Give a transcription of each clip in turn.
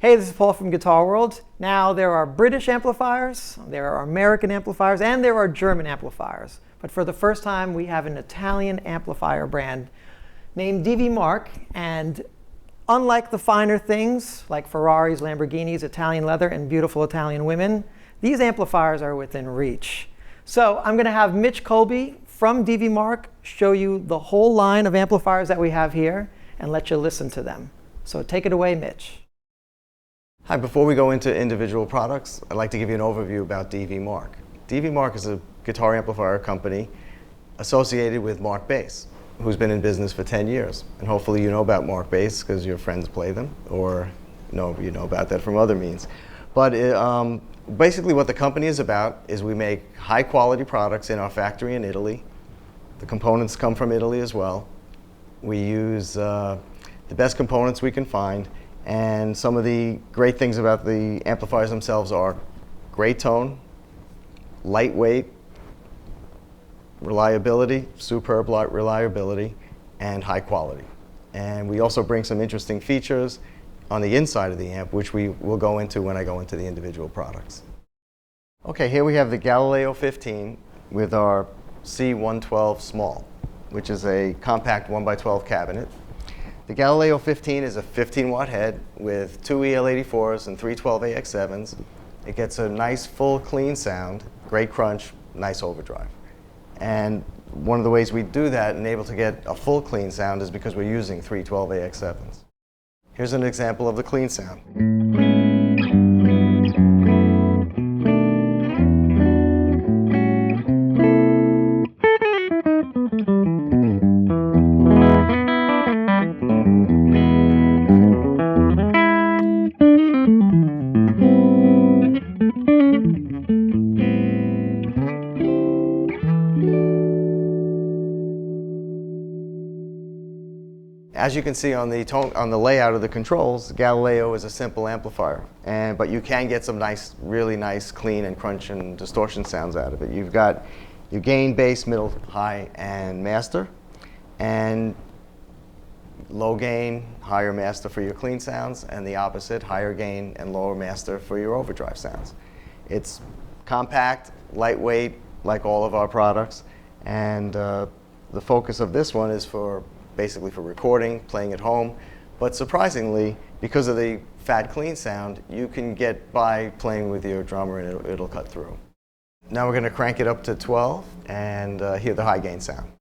Hey, this is Paul from Guitar World. Now, there are British amplifiers, there are American amplifiers, and there are German amplifiers. But for the first time, we have an Italian amplifier brand named Divi Mark. And unlike the finer things like Ferraris, Lamborghinis, Italian leather, and beautiful Italian women, these amplifiers are within reach. So I'm going to have Mitch Colby from Divi Mark show you the whole line of amplifiers that we have here and let you listen to them. So take it away, Mitch. Hi, before we go into individual products, I'd like to give you an overview about Divi Mark. Divi Mark is a guitar amplifier company associated with Mark Bass, who's been in business for 10 years. And hopefully you know about Mark Bass because your friends play them, or you know about that from other means. But basically what the company is about is we make high quality products in our factory in Italy. The components come from Italy as well. We use the best components we can find. And some of the great things about the amplifiers themselves are great tone, lightweight, reliability, superb reliability, and high quality. And we also bring some interesting features on the inside of the amp, which we will go into when I go into the individual products. Okay, here we have the Galileo 15 with our C112 small, which is a compact 1x12 cabinet. The Galileo 15 is a 15-watt head with two EL84s and three 12AX7s. It gets a nice, full, clean sound, great crunch, nice overdrive. And one of the ways we do that and able to get a full, clean sound is because we're using three 12AX7s. Here's an example of the clean sound. As you can see on the layout of the controls, Galileo is a simple amplifier, but you can get some nice, really nice clean and crunch and distortion sounds out of it. You've got your gain, bass, middle, high, and master, and low gain, higher master for your clean sounds, and the opposite, higher gain and lower master for your overdrive sounds. It's compact, lightweight, like all of our products, and the focus of this one is basically for recording, playing at home. But surprisingly, because of the fat, clean sound, you can get by playing with your drummer and it'll cut through. Now we're going to crank it up to 12 and hear the high gain sound.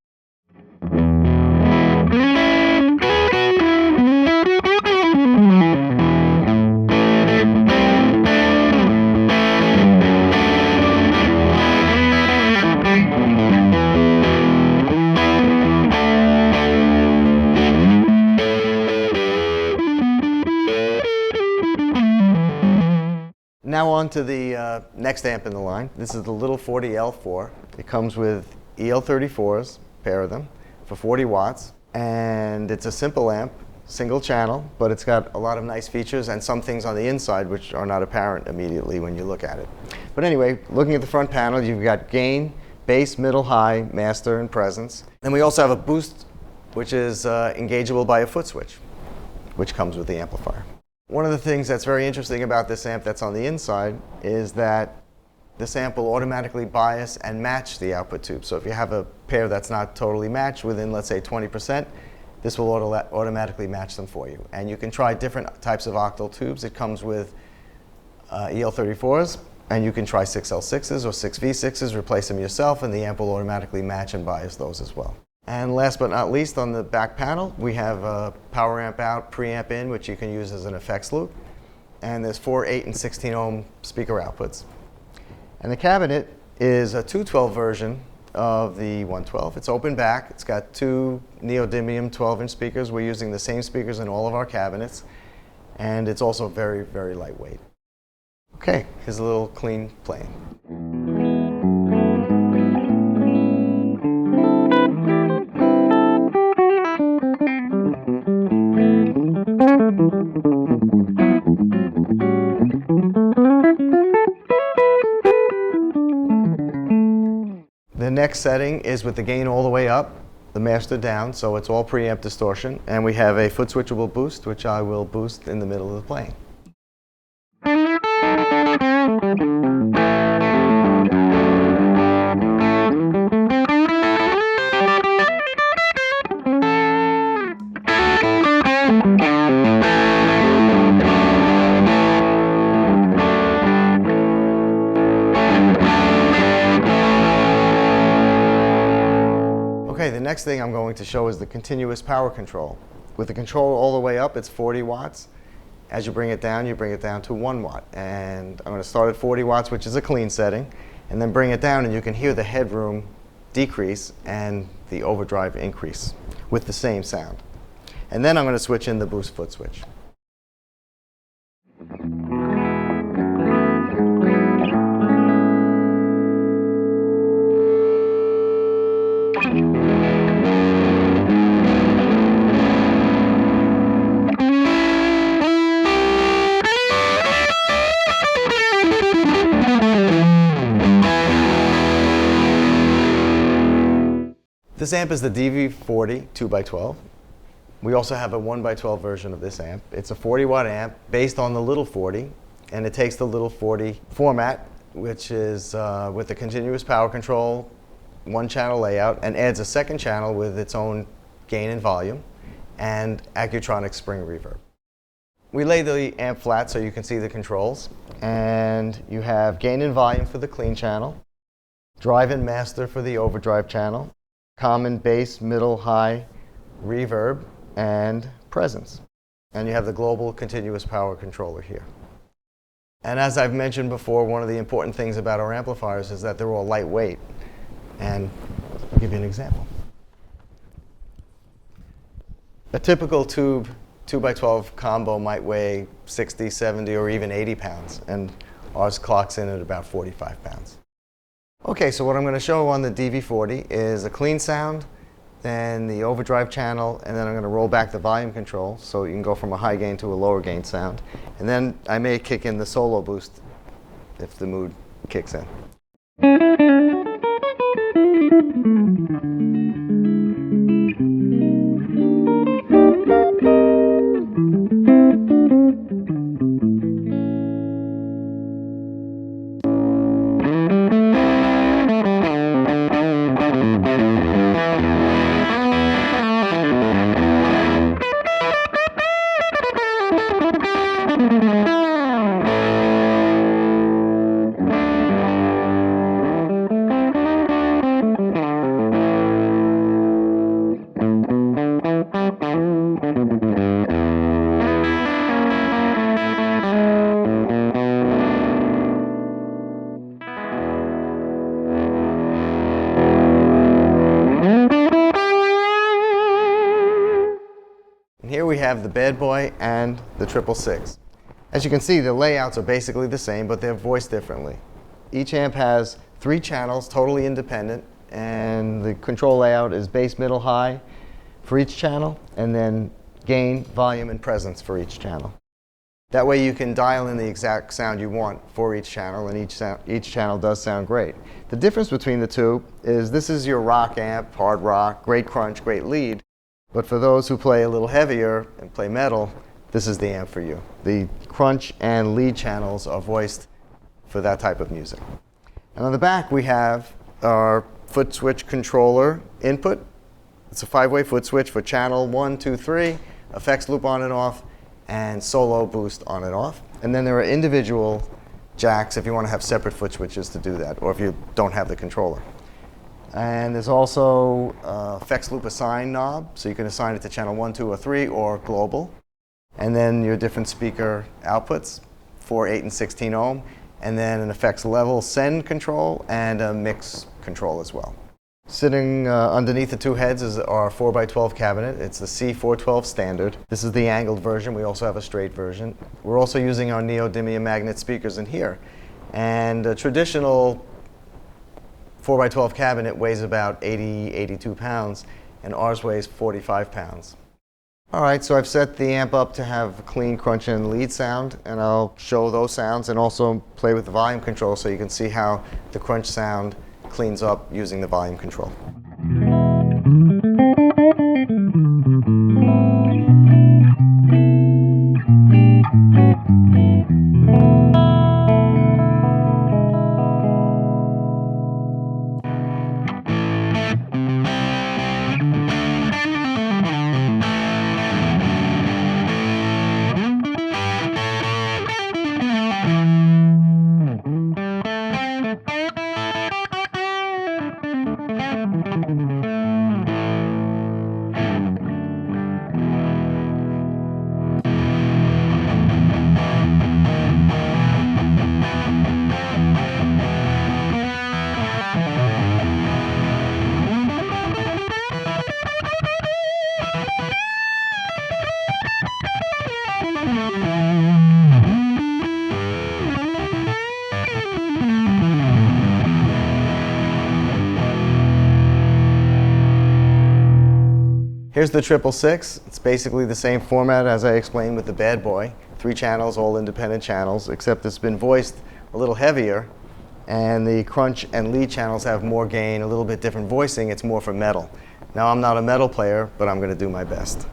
Now on to the next amp in the line. This is the little 40L4. It comes with EL34s, a pair of them, for 40 watts. And it's a simple amp, single channel, but it's got a lot of nice features and some things on the inside which are not apparent immediately when you look at it. But anyway, looking at the front panel, you've got gain, bass, middle, high, master, and presence. And we also have a boost, which is engageable by a foot switch, which comes with the amplifier. One of the things that's very interesting about this amp that's on the inside is that this amp will automatically bias and match the output tube. So if you have a pair that's not totally matched within, let's say, 20%, this will automatically match them for you. And you can try different types of octal tubes. It comes with EL34s, and you can try 6L6s or 6V6s, replace them yourself, and the amp will automatically match and bias those as well. And last but not least, on the back panel, we have a power amp out, preamp in, which you can use as an effects loop. And there's 4, 8, and 16 ohm speaker outputs. And the cabinet is a 212 version of the 112. It's open back. It's got two neodymium 12-inch speakers. We're using the same speakers in all of our cabinets. And it's also very, very lightweight. Okay, here's a little clean playing. The next setting is with the gain all the way up, the master down, so it's all preamp distortion, and we have a foot switchable boost, which I will boost in the middle of the playing. Okay, the next thing I'm going to show is the continuous power control. With the control all the way up, it's 40 watts. As you bring it down to 1 watt. And I'm going to start at 40 watts, which is a clean setting, and then bring it down, and you can hear the headroom decrease and the overdrive increase with the same sound. And then I'm going to switch in the boost foot switch. This amp is the Divi 40 2x12. We also have a 1x12 version of this amp. It's a 40 watt amp based on the little 40, and it takes the little 40 format, which is with the continuous power control, 1-channel layout, and adds a second channel with its own gain and volume, and Accutronic spring reverb. We lay the amp flat so you can see the controls, and you have gain and volume for the clean channel, drive and master for the overdrive channel, common bass, middle, high, reverb, and presence. And you have the global continuous power controller here. And as I've mentioned before, one of the important things about our amplifiers is that they're all lightweight. And I'll give you an example. A typical tube 2x12 combo might weigh 60, 70, or even 80 pounds, and ours clocks in at about 45 pounds. Okay, so what I'm going to show on the DV40 is a clean sound, then the overdrive channel, and then I'm going to roll back the volume control so you can go from a high gain to a lower gain sound. And then I may kick in the solo boost if the mood kicks in. Here we have the bad boy and the 666. As you can see, the layouts are basically the same, but they're voiced differently. Each amp has 3 channels, totally independent, and the control layout is bass, middle, high for each channel, and then gain, volume, and presence for each channel. That way you can dial in the exact sound you want for each channel, and each channel does sound great. The difference between the two is this is your rock amp, hard rock, great crunch, great lead. But for those who play a little heavier and play metal, this is the amp for you. The crunch and lead channels are voiced for that type of music. And on the back we have our foot switch controller input. It's a 5-way foot switch for channel 1, 2, 3, effects loop on and off, and solo boost on and off. And then there are individual jacks if you want to have separate foot switches to do that, or if you don't have the controller. And there's also effects loop assign knob, so you can assign it to channel 1, 2, or 3, or global. And then your different speaker outputs, 4, 8, and 16 ohm, and then an effects level send control and a mix control as well. Sitting underneath the 2 heads is our 4x12 cabinet. It's the C412 standard. This is the angled version. We also have a straight version. We're also using our neodymium magnet speakers in here. And a traditional 4x12 cabinet weighs about 80, 82 pounds, and ours weighs 45 pounds. All right, so I've set the amp up to have a clean crunch and lead sound, and I'll show those sounds and also play with the volume control so you can see how the crunch sound cleans up using the volume control. Here's the 666. It's basically the same format as I explained with the Bad Boy. 3 channels, all independent channels, except it's been voiced a little heavier, and the crunch and lead channels have more gain, a little bit different voicing. It's more for metal. Now, I'm not a metal player, but I'm going to do my best.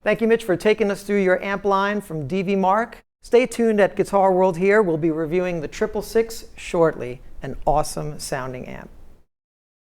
Thank you, Mitch, for taking us through your amp line from Divi Mark. Stay tuned at Guitar World here. We'll be reviewing the 666 shortly, an awesome sounding amp.